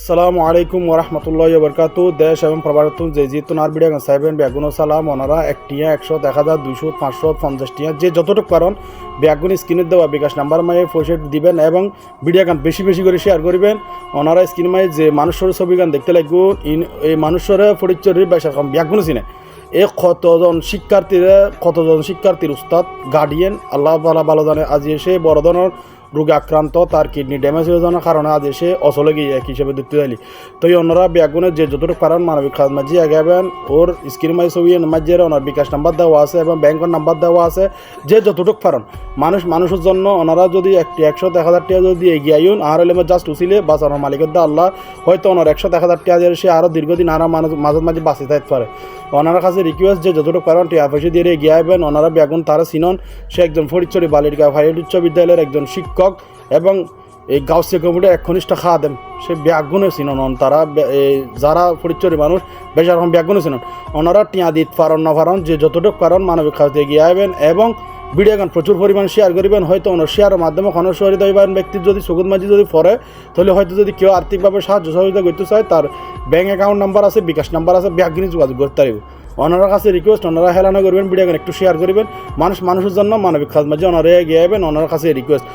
আসসালামু আলাইকুম ওরহমতুল্লাহি ওবরকাতু। দেশ এবং প্রবাসী যে জিতুন আর বিডিয়া সাহেবেন বেগুন সালাম ওনারা 1 টিয়া 100 1000 200 500 50 টিয়া যে যতটুকু পারেন বেগুন স্ক্রিনে দেওয়া বিকাশ নাম্বার মায়ে পয়সা দিবেন এবং ভিডিও গান বেশি বেশি করে শেয়ার করবেন। ওনারা স্ক্রিন মায়ে যে মানুষের ছবি গান দেখতে লাগুন এই মানুষের পরিচয় বেশ রকম বেগুন চিনে এ কতজন শিক্ষার্থীর উস্তাদ গার্ডিয়ান আল্লাহ ভালো জানে আজ এসে বড় ধরনের রোগে আক্রান্ত, তার কিডনি ড্যামেজ হয়ে যাওয়ার কারণে আজ এসে অচলে গিয়ে এক হিসেবে দেখতে চাইলি। তো এই অন্যরা বেগুনের যে যতটুকু পারেন মানবিক কাজ মাঝে আগাবেন। ওর স্ক্রিন মাই ছবি মাঝে ওনার বিকাশ নাম্বার দেওয়া আছে এবং ব্যাংকের নাম্বার দেওয়া আছে। যে যতটুকু পারেন মানুষের জন্য ওনারা যদি 100 1000 টাকা যদি এগিয়ে আইন আর হলে জাস্ট উচিলে বাঁচানোর মালিকের দা আল্লাহ হয়তো ওনার 100 1000 টাকা সে আরও দীর্ঘদিন আরও মাঝে বাঁচে থাকতে পারে। ওনার কাছে রিকোয়েস্ট যে যতটুকু পারেন টিয়া পয়সা দিয়ে এগিয়ে আসবেন। ওনারা বেগুন তারা চিনন, সে একজন ফরিদচুরি বালিকা ফাইড উচ্চ বিদ্যালয়ের একজন শিক্ষক এবং এই গাউসিয়া কমিটির এক ঘনিষ্ঠ খাদেম। সে ব্যাগুনে চিনন তারা যারা ফরিদচুরি মানুষ বেশ রকম ব্যাগুনে চিনন। ওনারা টিয়া দিত পারন না পারন যে যতটুকু পারন মানবিক খাতে এগিয়ে আসবেন এবং ভিডিও গান প্রচুর পরিমাণ শেয়ার করবেন। হয়তো ওনার শেয়ারের মাধ্যমে কোনো সহযোগিতা হইবেন ব্যক্তির যদি চকুত মাঝি যদি পড়ে তাহলে হয়তো যদি কেউ আর্থিকভাবে সাহায্য সহযোগিতা করতে চায় তার ব্যাঙ্ক অ্যাকাউন্ট নাম্বার আছে, বিকাশ নাম্বার আছে, ব্যাগিনি যোগাযোগ করতে পারবে। ওনার কাছে রিকোয়েস্ট ওনারা হেলানো করবেন, ভিডিও গান একটু শেয়ার করবেন। মানুষের জন্য মানবিক কাজ মাঝে ওনারা এগিয়ে যাবেন। ওনার কাছে রিকোয়েস্ট